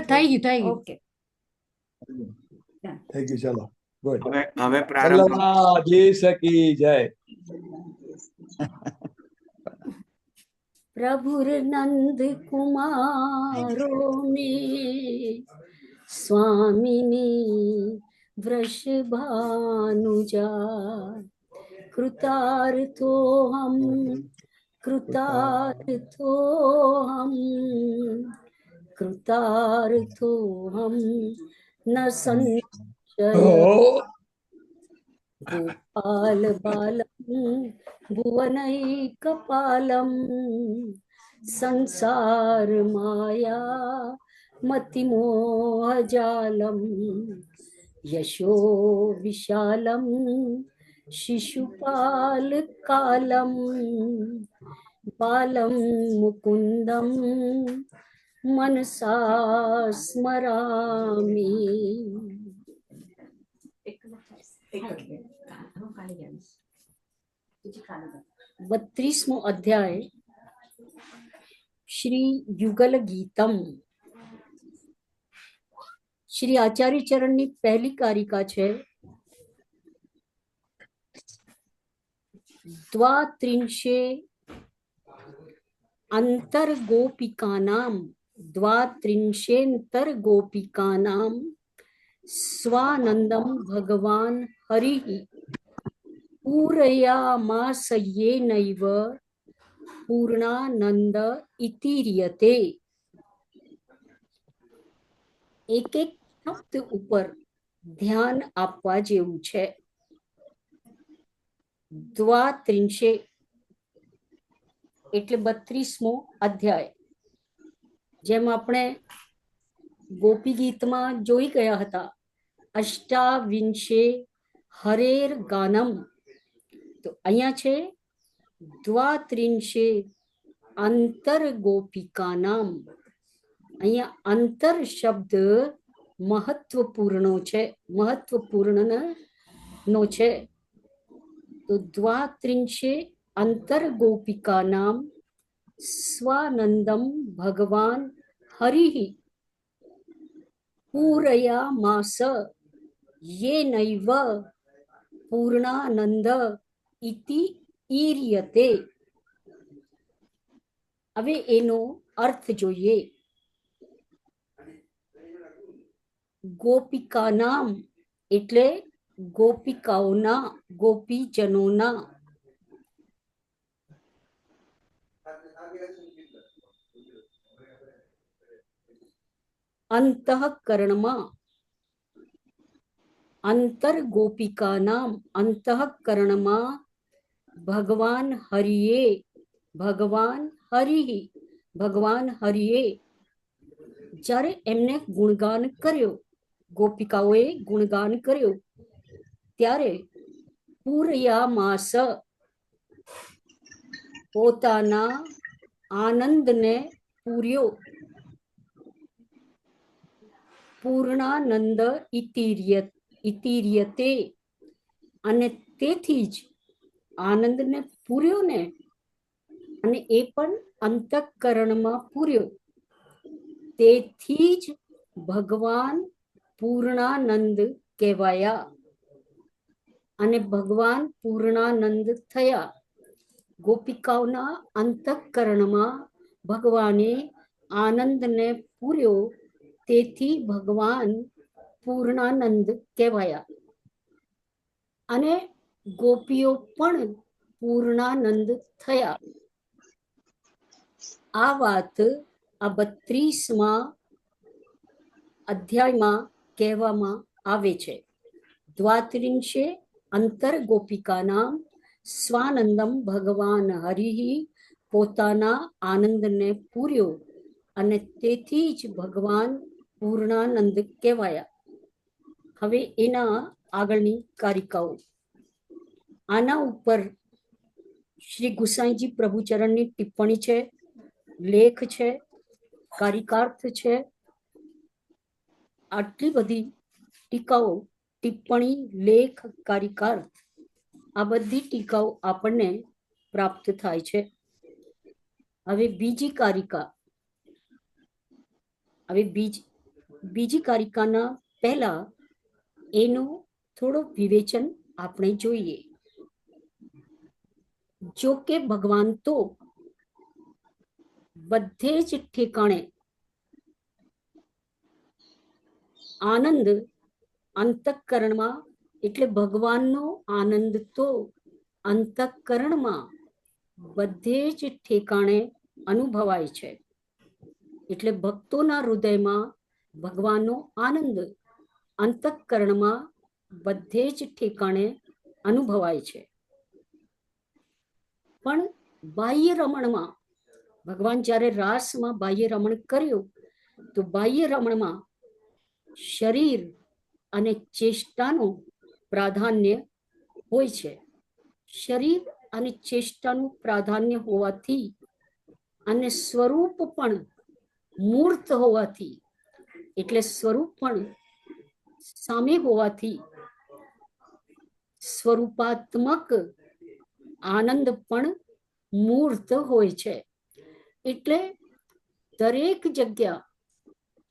થઈ ગયું ઓકે થઈ ગયું. ચાલો ગુડ. હવે પ્રારંભ. સલ્લાધીશ કી જય. પ્રભુર્નંદ કુમારો में स्वामिनी वृषभानुजा कृतार्थोऽहं कृतार्थोऽहं न संशय गोपाल बालम भुवनैकपालम संसार माया मतिमोहजालम यशो विशालम शिशुपाल कालम बालम मुकुंदम मनसा स्मरामि. 32मो अध्याय श्री युगल गीतम. श्री आचार्य चरण ની પહેલી કારિકા છે. द्वात्रिंशे अंतर गोपिकानां स्वानंदम भगवान हरि पूरयामास येनैव पूर्णानंद इतिर्यते. એક એક શબ્દ ઉપર ધ્યાન આપવા જેવું છે. દ્વાત્રિંશે એટલે 32મો અધ્યાય. જેમ આપણે ગોપી ગીતમાં જોઈ ગયા હતા, અષ્ટાવિંશે હરેર ગાનમ, તો અહીંયા છે દ્વાત્રિંશે અંતર ગોપિકાનામ. અહીંયા અંતર શબ્દ મહત્વપૂર્ણ નો છે. તો દ્વાત્રિંશે અંતર ગોપિકાનામ સ્વાનંદમ ભગવાન હરિ પૂરયામાસ યેનૈવ પૂર્ણાનંદ ઇતિ ઈર્યતે. હવે એનો અર્થ જોઈએ. ગોપિકાનામ એટલે ગોપિકાઓના, ગોપીજનોના. અંતઃકરણમાં, અંતર ગોપિકાનામ અંતઃકરણમાં ભગવાન હરિએ જ્યારે એમને ગુણગાન કર્યો, ગોપિકાઓએ ગુણગાન કર્યો, ત્યારે પૂરયામાસ પોતાના આનંદને પૂર્યો, પૂર્ણાનંદ ઇતિર્યતે, અને તેથી જ આનંદને પૂર્યો ને, અને એ પણ અંતઃકરણમાં પૂર્યો. તેથી જ ભગવાન પૂર્ણાનંદ કહેવાયા અને ભગવાન પૂર્ણાનંદ થયા. ગોપિકાઓના અંતઃકરણમાં ભગવાને આનંદને પૂર્યો, તેથી ભગવાન પૂર્ણાનંદ કહેવાયા. અને ગોપીઓ પણ પૂર્ણાનંદ થયા. આ વાત આ 32મા અધ્યાયમાં કહેવામાં આવે છે. દ્વાત્રિંશે અંતર ગોપિકાનામ સ્વાનંદમ ભગવાન હરિ પોતાના આનંદને પૂર્યો, અને તેથી જ ભગવાન પૂર્ણાનંદ કહેવાયા. હવે એના આગળની કારિકાઓ. આના ઉપર શ્રી ગુસાઈજી પ્રભુચરણની ટિપ્પણી છે, લેખ છે, કારિકાર્થ છે. આટલી બધી ટીકાઓ, ટિપ્પણી, લેખ, કારિકાર્થ, આ બધી ટીકાઓ આપણને પ્રાપ્ત થાય છે. હવે બીજી કારિકા, હવે બીજી કારિકાના પહેલા એનું થોડો વિવેચન આપણે જોઈએ. જો કે ભગવાન તો બધે જ ઠેકાણે આનંદ અંતઃકરણમાં, એટલે ભગવાનનો આનંદ તો અંતઃકરણમાં બધે જ ઠેકાણે અનુભવાય છે. એટલે ભક્તોના હૃદયમાં ભગવાનનો આનંદ અંતઃકરણમાં બધે જ ઠેકાણે અનુભવાય છે. પણ બાહ્ય રમણમાં ભગવાન જ્યારે રાસમાં બાહ્ય રમણ કર્યું તો બાહ્ય રમણમાં શરીર અને ચેષ્ટાનું પ્રાધાન્ય હોય છે. શરીર અને ચેષ્ટાનું પ્રાધાન્ય હોવાથી અને સ્વરૂપ પણ મૂર્ત હોવાથી, એટલે સ્વરૂપ પણ સામે હોવાથી સ્વરૂપાત્મક આનંદ પણ મૂર્ત હોય છે. એટલે દરેક જગ્યા,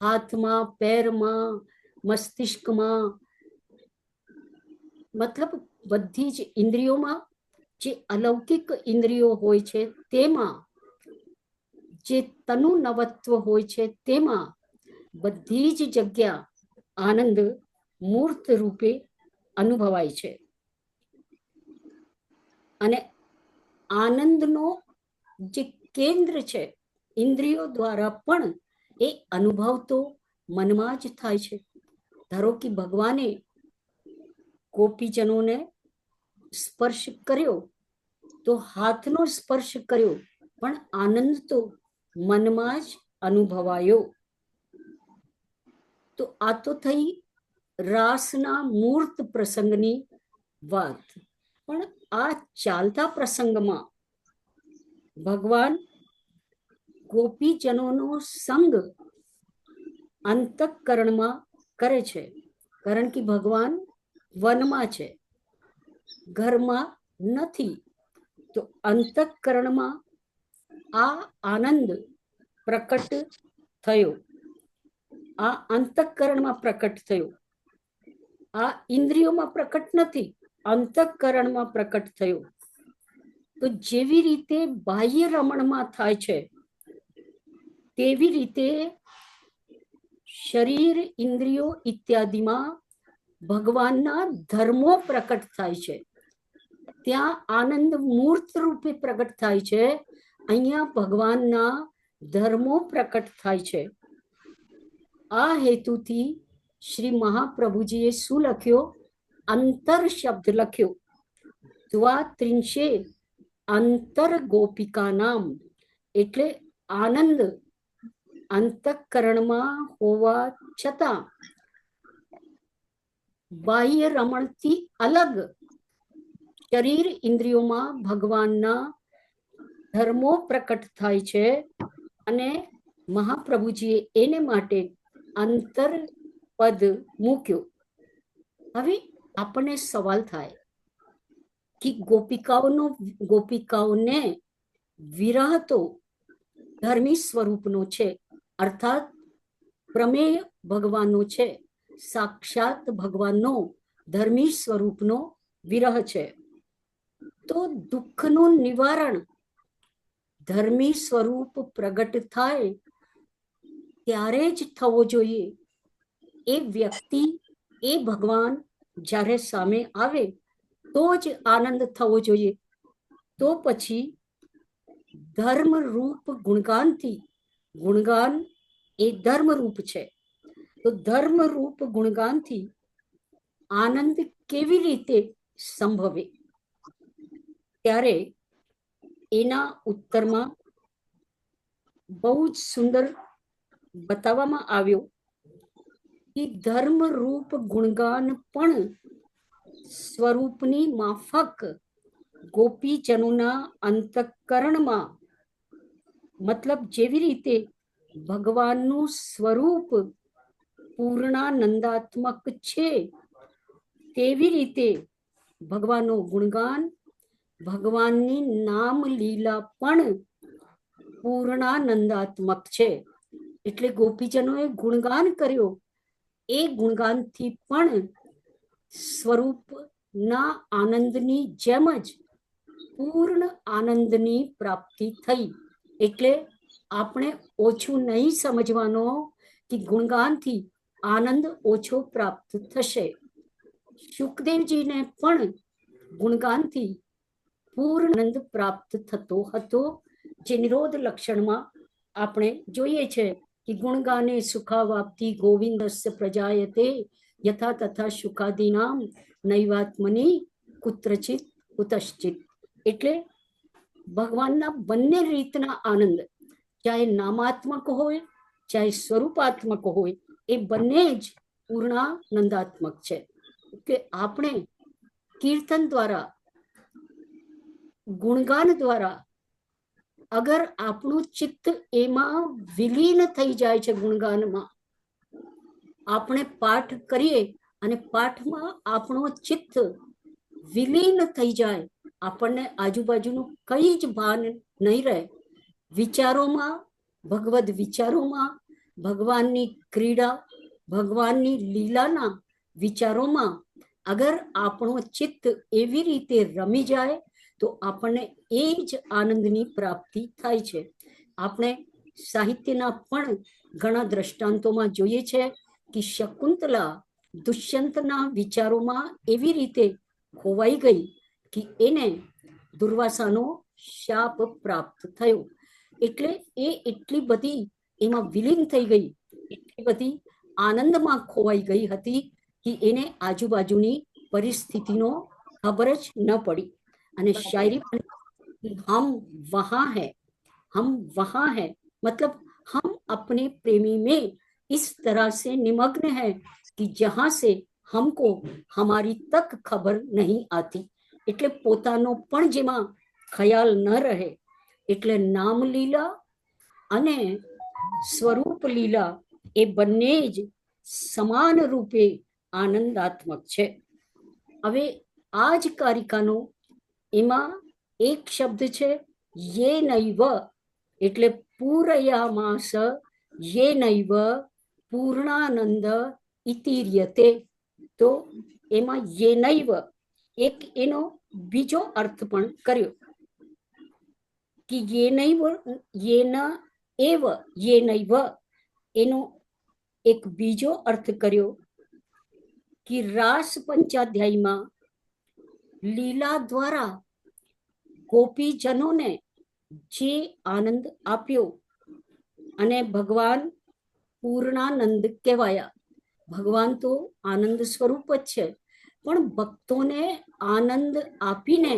હાથમાં, પેરમાં, મસ્તિષ્કમાં, મતલબ બધી જ ઇન્દ્રિયોમાં, જે અલૌકિક ઇન્દ્રિયો હોય છે તેમાં, જે તનુ નવત્વ હોય છે તેમાં બધી જ જગ્યા આનંદ મૂર્ત રૂપે અનુભવાય છે. અને આનંદનો જે કેન્દ્ર છે ઇન્દ્રિયો દ્વારા પણ એ અનુભવ તો મનમાં જ થાય છે. ધારો કે ભગવાને ગોપીજનોને સ્પર્શ કર્યો તો હાથનો સ્પર્શ કર્યો, પણ આનંદ તો મનમાં જ અનુભવાયો. તો આ તો થઈ રાસના મૂર્ત પ્રસંગની વાત. પણ આ ચાલતા પ્રસંગમાં ભગવાન ગોપીજનોનો સંગ અંતઃકરણમાં કરે છે. કારણ કે ભગવાન વનમાં છે, ઘરમાં નથી. તો અંતઃકરણમાં આ આનંદ પ્રકટ થયો, આ અંતઃકરણમાં પ્રકટ થયો. આ ઇન્દ્રિયોમાં પ્રકટ નથી, અંતઃકરણમાં પ્રકટ થયો. તો જેવી રીતે બાહ્ય રમણમાં થાય છે તેવી રીતે શરીર, ઇન્દ્રિયો ઇત્યાદિમાં ભગવાનના ધર્મો પ્રકટ થાય છે. ત્યાં આનંદ મૂર્ત રૂપે પ્રકટ થાય છે, અહીંયા ભગવાનના ધર્મો પ્રકટ થાય છે. આ હેતુથી શ્રી મહાપ્રભુજીએ શું લખ્યો? અંતર શબ્દ લખ્યો. દ્વાત્રિંશે અંતર ગોપિકા નામ, એટલે આનંદ અંતઃકરણમાં હોવા છતાં બાહ્ય રમણથી અલગ શરીર ઇન્દ્રિયોમાં ભગવાનના ધર્મો પ્રકટ થાય છે. અને મહાપ્રભુજીએ એને માટે અંતર પદ મૂક્યો. હવે આપણને સવાલ થાય કે ગોપિકાઓને વિરહ તો ધર્મી સ્વરૂપનો છે, અર્થાત પ્રમેય ભગવાનનો છે, સાક્ષાત ભગવાનનો ધર્મી સ્વરૂપનો વિરહ છે. તો દુઃખનું નિવારણ ધર્મી સ્વરૂપ પ્રગટ થાય ત્યારે જ થવો જોઈએ. એ વ્યક્તિ, એ ભગવાન જ્યારે સામે આવે તો જ આનંદ થવો જોઈએ. તો પછી ધર્મ રૂપ ગુણગાનથી, ગુણગાન એ ધર્મ રૂપ છે, તો ધર્મ રૂપ ગુણગાનથી આનંદ કેવી રીતે સંભવે? ત્યારે એના ઉત્તરમાં બહુ જ સુંદર બતાવવામાં આવ્યો કે ધર્મ રૂપ ગુણગાન પણ સ્વરૂપની માફક ગોપીજનોના અંતઃકરણમાં, મતલબ જેવી રીતે ભગવાનનું સ્વરૂપ પૂર્ણાનંદાત્મક છે તેવી રીતે ભગવાનનું ગુણગાન, ભગવાનની નામ લીલા પણ પૂર્ણાનંદાત્મક છે. એટલે ગોપીજનોએ ગુણગાન કર્યો. એ ગુણગાનથી પણ સ્વરૂપના આનંદની જેમ જ પૂર્ણ આનંદની પ્રાપ્તિ થઈ. એટલે આપણે ઓછું નહીં સમજવાનો કે ગુણગાનથી આનંદ ઓછો પ્રાપ્ત થશે. સુખદેવજીને પણ ગુણગાનથી પૂર્ણ આનંદ પ્રાપ્ત થતો હતો, જે નિરોધ લક્ષણમાં આપણે જોઈએ છે કે ગુણગાને સુખાવાપ્તિ ગોવિંદસ્ય પ્રજાયતે યથા તથા સુખાદીનામ નૈવાત્મની કુત્રચિત કુતશ્ચિત. એટલે ભગવાનના બંને રીતના આનંદ, ચાહે નામાત્મક હોય ચાહે સ્વરૂપાત્મક હોય, એ બંને જ પૂર્ણાનંદાત્મક છે. કે આપણે કીર્તન દ્વારા, ગુણગાન દ્વારા અગર આપણું ચિત્ત એમાં વિલીન થઈ જાય છે, ગુણગાનમાં આપણે પાઠ કરીએ અને પાઠમાં આપણો ચિત્ત વિલીન થઈ જાય, આપણને આજુબાજુનું કઈ જ ભાન નહીં રહે. વિચારોમાં, ભગવદ વિચારોમાં, ભગવાનની ક્રીડા, ભગવાનની લીલાના વિચારોમાં અગર આપણો ચિત્ત એવી રીતે રમી જાય તો આપણને એ જ આનંદની પ્રાપ્તિ થાય છે. આપણે સાહિત્યના પણ ઘણા દ્રષ્ટાંતોમાં જોઈએ છે કે શકુંતલા દુષ્યંતના વિચારોમાં એવી રીતે ખોવાઈ ગઈ કે એને દુર્વાસાનો શાપ પ્રાપ્ત થયો. એટલે એ એટલી બધી એમાં વિલીન થઈ ગઈ, એટલી બધી આનંદમાં ખોવાઈ ગઈ હતી કે એને આજુબાજુની પરિસ્થિતિનો ખબર જ ન પડી. અને શાયરી हम वहां है मतलब हम अपने प्रेमी में इस तरह से निमग्न है कि जहां से हमको हमारी तक खबर नहीं आती. એટલે પોતાનો પણ જેમાં ખ્યાલ ન રહે. એટલે નામ લીલા અને સ્વરૂપ લીલા એ બંને જ સમાન રૂપે આનંદાત્મક છે. હવે આ જ કારિકાનો એમાં એક શબ્દ છે યે નૈવ, એટલે પૂરયામાસ યે નૈવ પૂર્ણાનંદ ઇતિર્યતે. તો એમાં યે નૈવ એક એનો બીજો અર્થ પણ કર્યો કે યે નૈવ યેન એવ યે નૈવ, એનો એક બીજો અર્થ કર્યો કે રાસ પંચાધ્યાયમાં લીલા દ્વારા ગોપીજનોને જે આનંદ આપ્યો અને ભગવાન પૂર્ણાનંદ કહેવાયા. ભગવાન તો આનંદ સ્વરૂપ જ છે, પણ ભક્તોને આનંદ આપીને,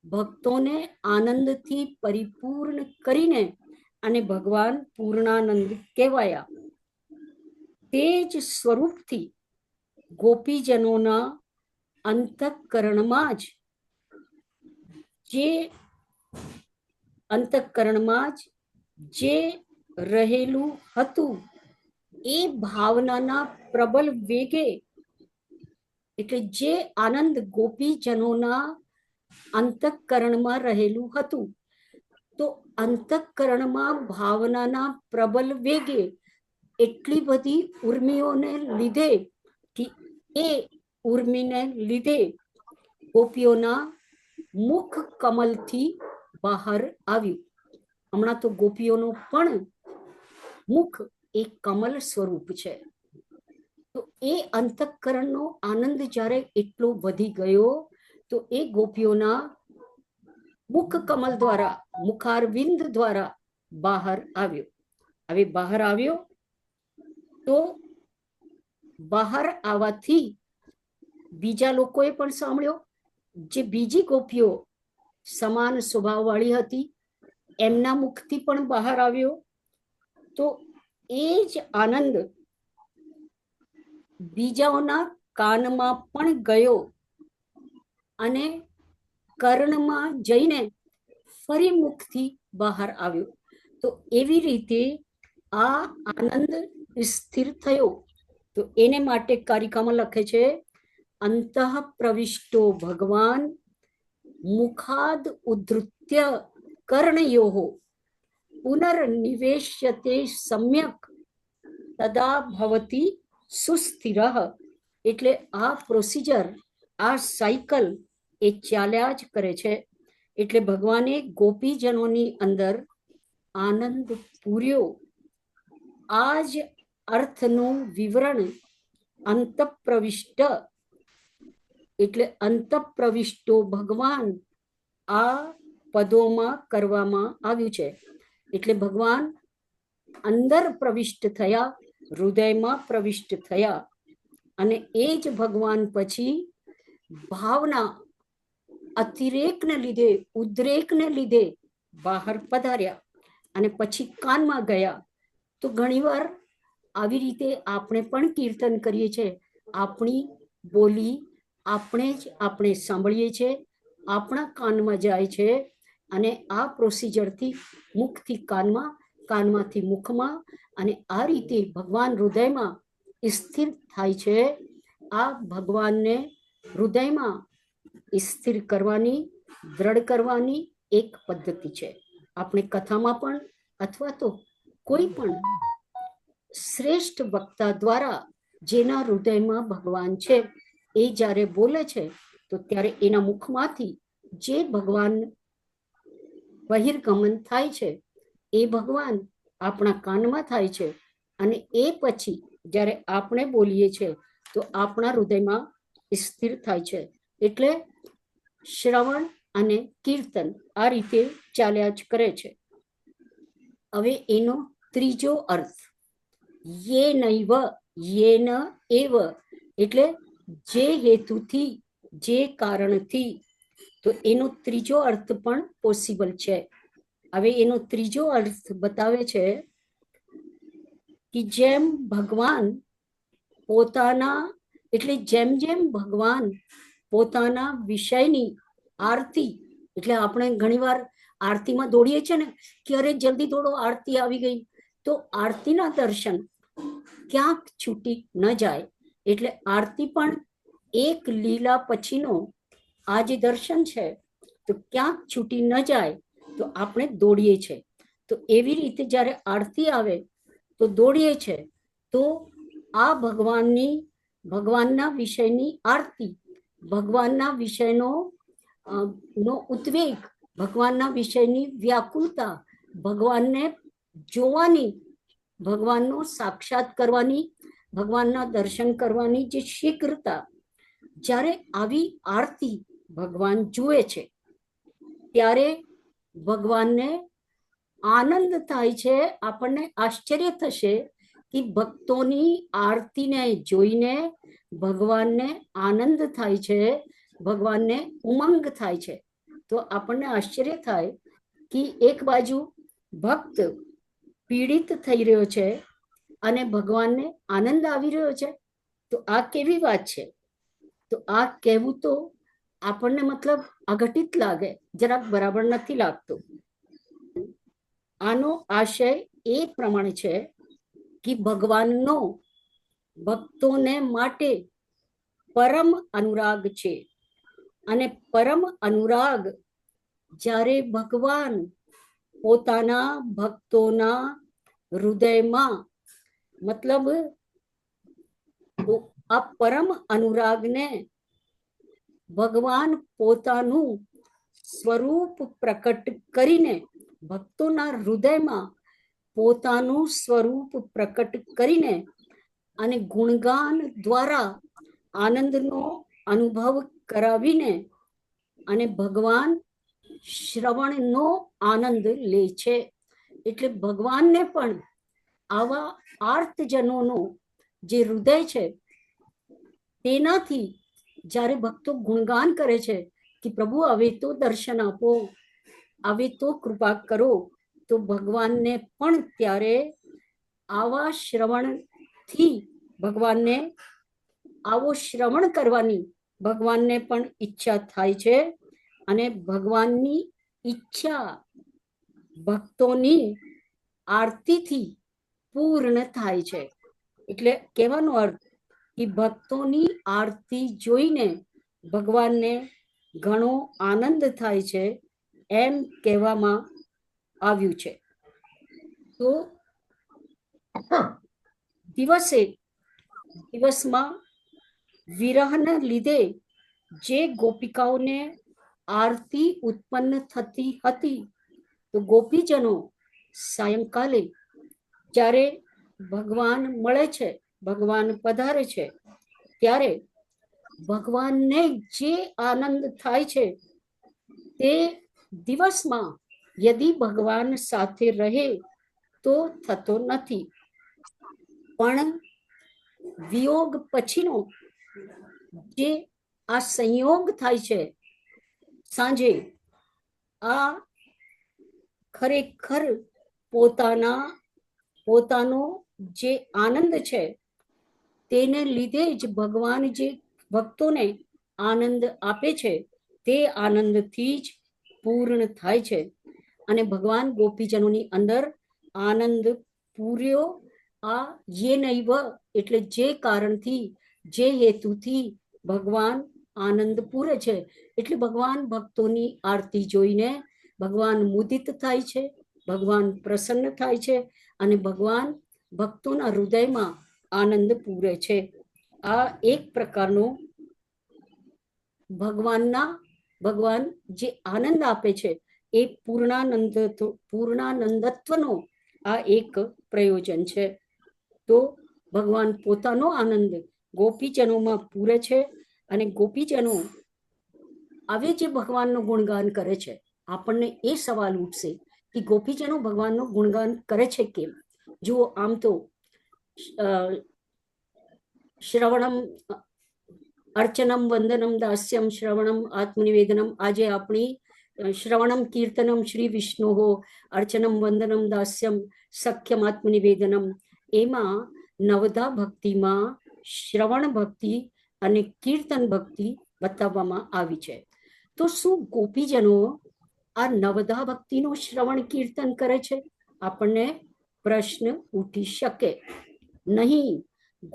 ભક્તોને આનંદથી પરિપૂર્ણ કરીને અને ભગવાન પૂર્ણાનંદ કહેવાયા. તે જ સ્વરૂપથી ગોપીજનોના અંતઃકરણમાં જે રહેલું હતું એ ભાવનાના પ્રબળ વેગે, એટલે જે આનંદ ગોપીજનોના અંતઃકરણમાં રહેલું હતું, તો અંતઃકરણમાં ભાવનાના પ્રબળ વેગે એટલી બધી ઉર્મિઓને લીધે કે એ ઉર્મિને લીધે ગોપીઓના મુખ કમલથી બહાર આવ્યું. હમણાં તો ગોપીઓનો પણ મુખ એક કમલ સ્વરૂપ છે. તો એ અંતઃકરણનો આનંદ જ્યારે એટલો વધી ગયો તો એ ગોપીઓના મુખ કમલ દ્વારા, મુખારવિંદ દ્વારા બહાર આવ્યો. હવે બહાર આવ્યો તો બહાર આવવાથી બીજા લોકોએ પણ સાંભળ્યો. જે બીજી ગોપીઓ સમાન સ્વભાવવાળી હતી એમના મુખથી પણ બહાર આવ્યો. તો એ જ આનંદ બીજાઓના કાનમાં પણ ગયો અને કર્ણમાં જઈને ફરી મુખથી બહાર આવ્યો. તો એવી રીતે આ આનંદ સ્થિર થયો. તો એને માટે કારિકામાં લખે છે અંતઃ પ્રવિષ્ટો ભગવાન મુખાદ ઉદ્ધૃત્ય કર્ણયોઃ પુનર્નિવેશ્યતે સમ્યક તદા ભવતી સુસ્થિરઃ. એટલે આ પ્રોસિજર, આ સાયકલ એ ચાલ્યા જ કરે છે. એટલે ભગવાને ગોપીજનોની અંદર આનંદ પૂર્યો. આ જ અર્થનું વિવરણ અંતઃપ્રવિષ્ટ, એટલે અંતઃપ્રવિષ્ટો ભગવાન આ પદોમાં કરવામાં આવ્યું છે. એટલે ભગવાન અંદર પ્રવિષ્ટ થયા, હૃદયમાં પ્રવિષ્ટ થયા, અને એ જ ભગવાન પછી ભાવના અતિરેકને લીધે, ઉદ્રેકને લીધે બહાર પધાર્યા અને પછી કાનમાં ગયા. તો ઘણીવાર આવી રીતે આપણે પણ કીર્તન કરીએ છીએ. આપણી બોલી આપણે સાંભળીએ છીએ, આપણા કાનમાં જાય છે, અને આ પ્રોસિજરથી મુખથી કાનમાં, કાનમાંથી મુખમાં, અને આ રીતે ભગવાન હૃદયમાં સ્થિર થાય છે. આ ભગવાનને હૃદયમાં સ્થિર કરવાની, દ્રઢ કરવાની એક પદ્ધતિ છે. આપણે કથામાં પણ અથવા તો કોઈ પણ શ્રેષ્ઠ વક્તા દ્વારા જેના હૃદયમાં ભગવાન છે એ જ્યારે બોલે છે તો ત્યારે એના મુખમાંથી જે ભગવાન બહિર્ગમન થાય છે એ ભગવાન આપણા કાનમાં થાય છે, અને એ પછી જ્યારે આપણે બોલીએ છીએ તો આપણા હૃદયમાં સ્થિર થાય છે. એટલે શ્રવણ અને કીર્તન આ રીતે ચાલ્યા જ કરે છે. હવે એનો ત્રીજો અર્થ યેનૈવ યેન એવ, એટલે જે હેતુથી, જે કારણથી. તો એનો ત્રીજો અર્થ પણ પોસિબલ છે. હવે એનો ત્રીજો અર્થ બતાવે છે કે જેમ ભગવાન પોતાના, એટલે જેમ જેમ ભગવાન પોતાના વિષયની આરતી, એટલે આપણે ઘણીવાર આરતીમાં દોડીએ છીએ ને કે અરે જલ્દી દોડો આરતી આવી ગઈ, તો આરતીના દર્શન ક્યાંક છૂટી ન જાય. એટલે આરતી પણ એક લીલા પછીનો આ જે દર્શન છે તો ક્યાંક છૂટી ન જાય, તો આપણે દોડીએ છીએ. તો એવી રીતે જ્યારે આરતી આવે તો દોડીએ છીએ. તો આ ભગવાનના વિષયની આરતી, ભગવાનના વિષયનો ઉદ્વેગ, ભગવાનના વિષયની વ્યાકુળતા, ભગવાનને જોવાની, ભગવાનનો સાક્ષાત કરવાની, ભગવાનના દર્શન કરવાની જે શીઘ્રતા, જ્યારે આવી આરતી ભગવાન જુએ છે ત્યારે ભગવાનને આનંદ થાય છે. આપણને આશ્ચર્ય થશે કે ભક્તોની આરતીને જોઈને ભગવાનને આનંદ થાય છે, ભગવાનને ઉમંગ થાય છે. તો આપણને આશ્ચર્ય થાય કે એક બાજુ ભક્ત પીડિત થઈ રહ્યો છે અને ભગવાનને આનંદ આવી રહ્યો છે. તો આ કેવી વાત છે? તો આ કહેવું તો આપણને મતલબ અઘટિત લાગે, જરાક બરાબર નથી લાગતું. આનો આશય એ પ્રમાણે છે કે ભગવાનનો ભક્તોને માટે પરમ અનુરાગ છે, અને પરમ અનુરાગ જ્યારે ભગવાન પોતાના ભક્તોના હૃદયમાં, મતલબ આ પરમ અનુરાગને ભગવાન પોતાનું સ્વરૂપ પ્રકટ કરીને, ભક્તોના હૃદયમાં પોતાનું સ્વરૂપ પ્રકટ કરીને અને ગુણગાન દ્વારા આનંદનો અનુભવ કરાવીને અને ભગવાન શ્રવણનો આનંદ લે છે. એટલે ભગવાનને પણ આવા આર્તજનોનો જે હૃદય છે તેનાથી જ્યારે ભક્તો ગુણગાન કરે છે કે પ્રભુ હવે તો દર્શન આપો, હવે તો કૃપા કરો, તો ભગવાનને પણ ત્યારે આવા શ્રવણથી, ભગવાનને આવો શ્રવણ કરવાની ભગવાનને પણ ઈચ્છા થાય છે, અને ભગવાનની ઈચ્છા ભક્તોની આરતીથી પૂર્ણ થાય છે. એટલે કહેવાનો અર્થ કે ભક્તોની આરતી જોઈને ભગવાનને ઘણો આનંદ થાય છે એમ કહેવામાં આવ્યું છે. તો દિવસમાં વિરહને લીધે જે ગોપિકાઓને આરતી ઉત્પન્ન થતી હતી, તો ગોપીજનો સાયંકાલે જ્યારે ભગવાન મળે છે, ભગવાન પધારે છે, ત્યારે ભગવાનને જે આનંદ થાય છે તે દિવસમાં યદિ ભગવાન સાથે રહે તો થતો નથી. પણ વિયોગ પછીનો જે આ સંયોગ થાય છે સાંજે, આ ખરેખર પોતાનો જે આનંદ છે તેને લીધે જ ભગવાન જે ભક્તોને આનંદ આપે છે તે આનંદથી જ પૂર્ણ થાય છે. અને ભગવાન ગોપીજનોની અંદર આનંદ પૂર્યો આ યે નૈવ એટલે જે કારણથી, જે હેતુથી ભગવાન આનંદ પૂરે છે. એટલે ભગવાન ભક્તોની આરતી જોઈને ભગવાન મુદિત થાય છે, ભગવાન પ્રસન્ન થાય છે અને ભગવાન ભક્તોના હૃદયમાં આનંદ પૂરે છે. આ એક પ્રકારનો ભગવાન જે આનંદ આપે છે એ પૂર્ણાનંદત્વનો આ એક પ્રયોજન છે. તો ભગવાન પોતાનો આનંદ ગોપીજનોમાં પૂરે છે અને ગોપીજનો હવે જે ભગવાનનું ગુણગાન કરે છે, આપણને એ સવાલ ઉઠશે કે ગોપીજનો ભગવાનનું ગુણગાન કરે છે કેમ? જુઓ, આમ તો શ્રવણમ અર્ચનમ વંદનમ દાસ્યમ શ્રવણમ આત્મનિવેદનમ, આજે આપણી શ્રવણમ કીર્તનમ શ્રી વિષ્ણુ અર્ચનમ વંદનમ દાસ્યમ સખ્યમ આત્મનિવેદનમ, એમાં નવધા ભક્તિમાં શ્રવણ ભક્તિ અને કીર્તન ભક્તિ બતાવવામાં આવી છે. તો શું ગોપીજનો આ નવધા ભક્તિનું શ્રવણ કીર્તન કરે છે? આપણને પ્રશ્ન ઉઠી શકે. નહીં,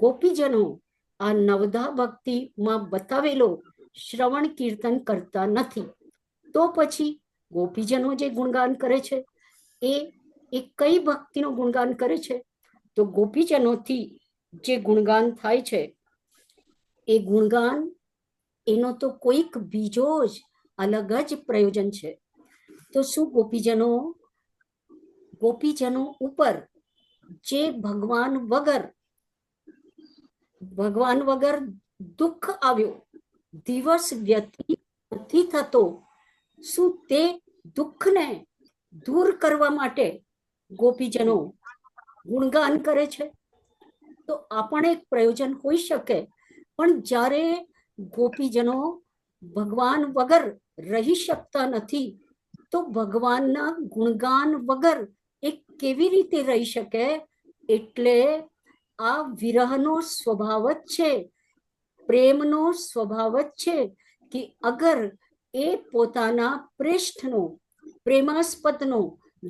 ગોપીજનો આ નવધા ભક્તિમાં બતાવેલો શ્રવણ કીર્તન કરતા નથી. તો પછી ગોપીજનો જે ગુણગાન કરે છે એ કઈ ભક્તિનું ગુણગાન કરે છે? તો ગોપીજનોથી જે ગુણગાન થાય છે એ ગુણગાન એનો તો કોઈક બીજો જ અલગ જ પ્રયોજન છે. તો શું ગોપીજનો ઉપર જે ભગવાન વગર દુઃખ આવ્યો, દિવસ વ્યતીત નથી થતો, શું તે દુઃખને દૂર કરવા માટે ગોપીજનો ગુણગાન કરે છે? તો આ પણ એક પ્રયોજન હોઈ શકે. પણ જ્યારે ગોપીજનો ભગવાન વગર રહી શકતા નથી, તો ભગવાનના ગુણગાન વગર એ કેવી રીતે રહી શકે? એટલે આ વિરહનો સ્વભાવ જ છે, પ્રેમનો સ્વભાવ જ છે કે અગર એ પોતાના પ્રેષ્ઠનો, પ્રેમાસ્પદનો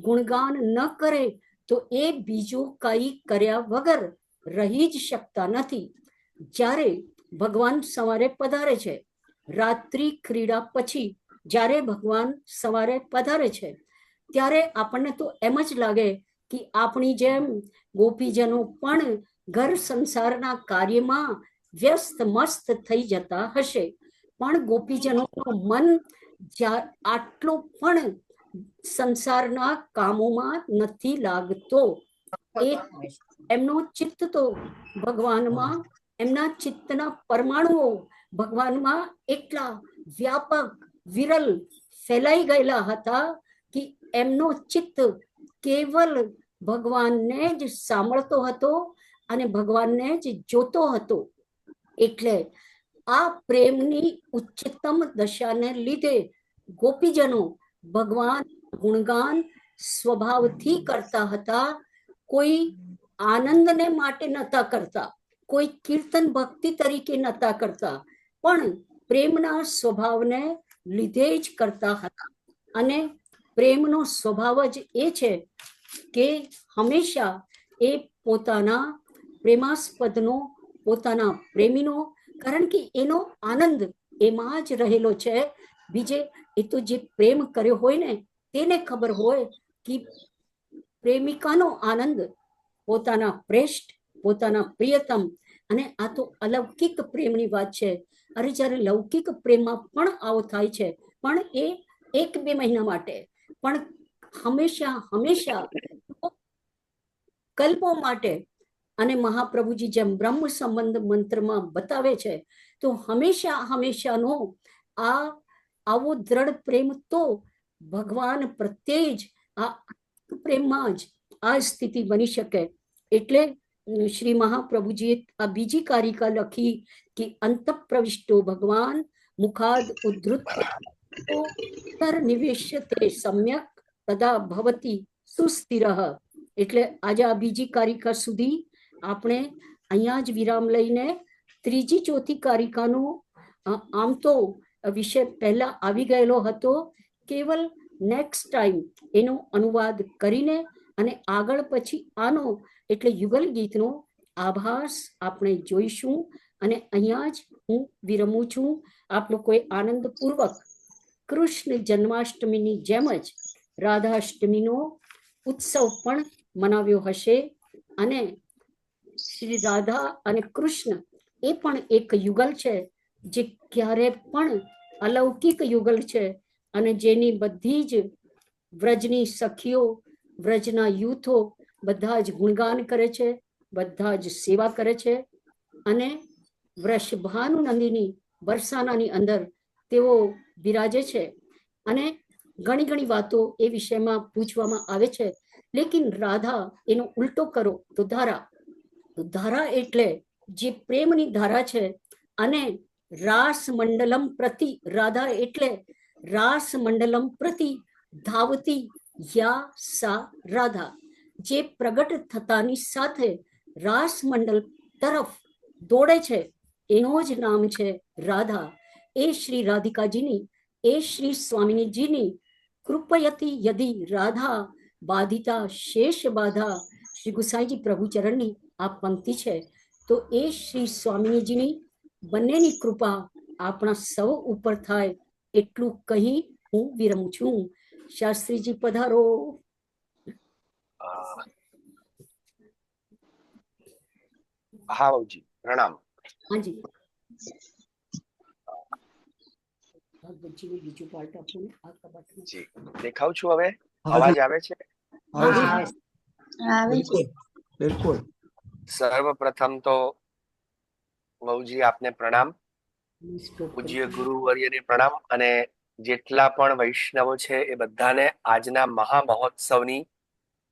ગુણગાન ન કરે તો એ બીજું કંઈ કર્યા વગર રહી જ શકતા નથી. જ્યારે ભગવાન સવારે પધારે છે, રાત્રિ ક્રીડા પછી જ્યારે ભગવાન સવારે પધારે છે, ત્યારે આપણને તો એમ જ લાગે કે આપણી જેમ ગોપીજનો પણ ઘર સંસારના કાર્યમાં વ્યસ્ત મસ્ત થઈ જતા હશે. પણ ગોપીજનોનું મન આટલો પણ સંસારના કામોમાં નથી લાગતો. એ એમનો ચિત્ત તો ભગવાનમાં, એમના ચિત્તના પરમાણુઓ ભગવાનમાં એટલા વ્યાપક વિરલ ફેલાઈ ગયેલા હતા કે એમનો ચિત્ત કેવલ ભગવાનને જ સાંભળતો હતો અને ભગવાનને જ જોતો હતો. એટલે આ પ્રેમની ઉચ્ચતમ દશાને લીધે ગોપીજનો ભગવાન ગુણગાન સ્વભાવથી કરતા હતા. કોઈ આનંદને માટે નતા કરતા, કોઈ કીર્તન ભક્તિ તરીકે નતા કરતા, પણ પ્રેમના સ્વભાવને લીધે જ કરતા હતા. અને પ્રેમનો સ્વભાવ જ એ છે કે હંમેશા એ પોતાના પ્રેમાસ્પદનો, પોતાના પ્રેમીનો, કારણ કે એનો આનંદ એમાં જ રહેલો છે. બીજે એ તો જે પ્રેમ કર્યો હોય ને તેને ખબર હોય કે પ્રેમિકાનો આનંદ પોતાના શ્રેષ્ઠ, પોતાના પ્રિયતમ, અને આ તો અલૌકિક પ્રેમની વાત છે. અરે જ્યારે લૌકિક પ્રેમમાં પણ આવો થાય છે, પણ એ 1-2 મહિના માટે, પણ હંમેશા હંમેશા કલ્પો માટે. અને મહાપ્રભુજી જેમ બ્રહ્મ સંબંધ મંત્રમાં બતાવે છે, તો હંમેશા હંમેશાનો આ આવો દ્રઢ પ્રેમ તો ભગવાન પ્રત્યે જ આ પ્રેમમાં જ આ સ્થિતિ બની શકે. એટલે શ્રી મહાપ્રભુજીએ આ બીજી કારિકા લખી કે અંત પ્રવિષ્ટો ભગવાન મુખાદ ઉદ્ધૃત નિવેશ્યતે સમ્યક તદા ભવતી સુસ્થિરઃ. એટલે આજે આ બીજી કારિકા સુધી આપણે અહીંયા જ વિરામ લઈને ત્રીજી ચોથી કારિકાનો આમ તો વિષય પહેલા આવી ગયેલો હતો, કેવલ નેક્સ્ટ ટાઈમ એનો અનુવાદ કરીને અને આગળ પછી આનો એટલે યુગલ ગીતનો આભાસ આપણે જોઈશું. અને અહીંયા જ હું વિરમું છું. આપ લોકોએ આનંદપૂર્વક કૃષ્ણ જન્માષ્ટમીની જેમ જ રાધાષ્ટમીનો ઉત્સવ પણ મનાવ્યો હશે. અને શ્રી રાધા અને કૃષ્ણ એ પણ એક યુગલ છે, જે ક્યારે પણ અલૌકિક યુગલ છે, અને જેની બધી જ વ્રજની સખીઓ, વ્રજના યુથો બધા જ ગુણગાન કરે છે, બધા જ સેવા કરે છે. અને વૃષભાનુ નંદિની બરસાનાની અંદર તેઓ બિરાજે છે. અને ઘણી ઘણી વાતો એ વિષયમાં પૂછવામાં આવે છે. લેકિન રાધા એનો ઉલટો કરો તો ધારા. તો ધારા એટલે જે પ્રેમની ધારા છે. અને રાસ મંડલમ પ્રતિ, રાધા એટલે રાસ મંડલમ પ્રતિ ધાવતી યા સા રાધા, જે પ્રગટ થતાની સાથે રાસ મંડલ તરફ દોડે છે, એનો જ નામ છે રાધા. એ શ્રી રાધિકાજીની, એ શ્રી સ્વામિનીજીની કૃપયતી યદિ રાધા બાધિતા શેષ બાધા, શ્રી ગુસાઈજી પ્રભુચરણની આ પંક્તિ છે. તો એ શ્રી સ્વામિનીજીની બંનેની કૃપા આપણા સૌ ઉપર થાય એટલું કહી હું વિરમું છું. શાસ્ત્રીજી પધારો. હા બાબુજી, પ્રણામ. હાજી. ભાગવતજીનું બીજું પાર્ટ આપું ને આ કબાટમાં. જી દેખાવ છું હવે. અવાજ આવે છે? બિલકુલ. સર્વપ્રથમ તો બાબુજી આપને પ્રણામ, પૂજ્ય ગુરુવર્યને પ્રણામ, અને જેટલા પણ વૈષ્ણવો છે એ બધાને આજના મહામહોત્સવની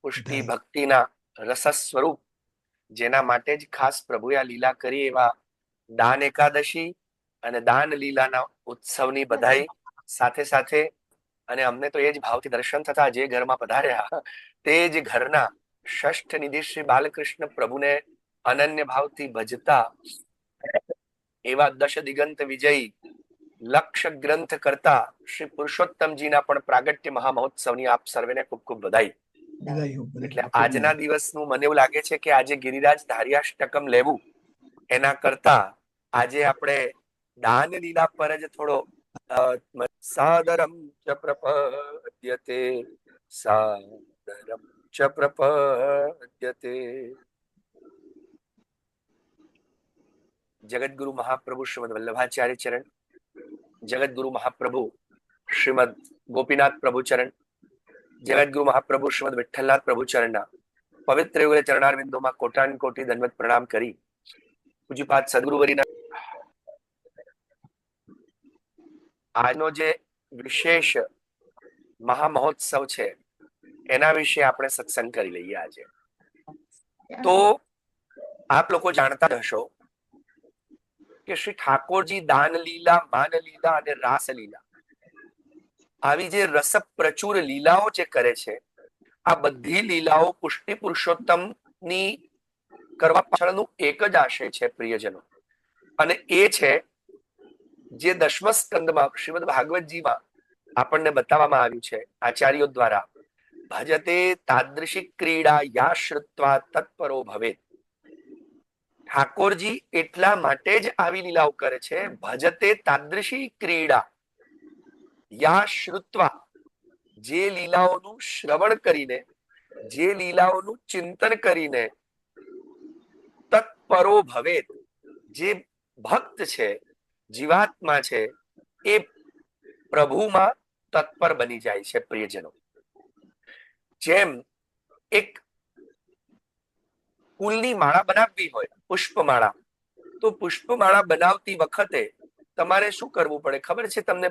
પુષ્ટિ ભક્તિના રસ સ્વરૂપ, જેના માટે જ ખાસ પ્રભુએ આ લીલા કરી એવા દાન એકાદશી અને દાન લીલાના ઉત્સવની બધાઈ સાથે સાથે. અને અમને તો એ જ ભાવથી દર્શન થતા, જે ઘરમાં પધાર્યા તે જ ઘરના ષષ્ઠ નિધિ શ્રી બાલકૃષ્ણ પ્રભુને અનન્ય ભાવથી ભજતા એવા દશ દિગંત વિજયી લક્ષ ગ્રંથ કરતા શ્રી પુરુષોત્તમજીના પણ પ્રાગટ્ય મહામહોત્સવની આપ સર્વેને ખૂબ ખૂબ બધાઈ. એટલે આજના દિવસનું મને એવું લાગે છે કે આજે ગિરિરાજ ધાર્યાષ્ટકમ લેવું એના કરતા આજે આપણે દાન લીલા પર જ થોડો સાદરમ ચ પ્રપદ્યતે, સાદરમ ચ પ્રપદ્યતે. જગતગુરુ મહાપ્રભુ શ્રીમદ વલ્લભાચાર્ય ચરણ, જગતગુરુ મહાપ્રભુ શ્રીમદ ગોપીનાથ પ્રભુ ચરણ, જગતગુરુ મહાપ્રભુ શ્રીમદ વિઠ્ઠલનાથ પ્રભુ ચરણના પવિત્ર યુગલે ચરણારવિંદોમાં કોટાન કોટી દંડવત પ્રણામ કરી પૂજ્યપાદ સદગુરુવરીના આજનો જે વિશેષ મહામહોત્સવ છે એના વિશે આપણે સત્સંગ કરી લઈએ આજે. તો આપ લોકો જાણતા હશો કે શ્રી ઠાકોરજી દાન લીલા, માન લીલા અને રાસ લીલા આવી જે રસ પ્રચુર લીલાઓ જે કરે છે, આ બધી લીલાઓ પુષ્ટિ પુરુષોત્તમ ની કરવા પાછળનું એક જ આશય છે પ્રિયજનો, અને એ છે જે દશમ સ્કંદમાં શ્રીમદ ભાગવતજીમાં આપણને બતાવવામાં આવ્યું છે આચાર્યો દ્વારા. ભજતે તાદૃશી ક્રીડા યા શ્રુત્વા તત્પરો ભવેત. ઠાકોરજી એટલા માટે જ આવી લીલાઓ કરે છે. ભજતે તાદૃશી ક્રીડા યા શ્રુત્વા, જે લીલાઓનું શ્રવણ કરીને, જે લીલાઓનું ચિંતન કરીને તત્પરો ભવેત, જે ભક્ત છે, જીવાત્મા છે, એ પ્રભુમાં તત્પર બની જાય છે. પ્રિયજનો, જેમ એક ફૂલની માળા બનાવવી હોય, પુષ્પમાળા, તો પુષ્પમાળા બનાવતી વખતે તમારે શું કરવું પડે ખબર છે તમને?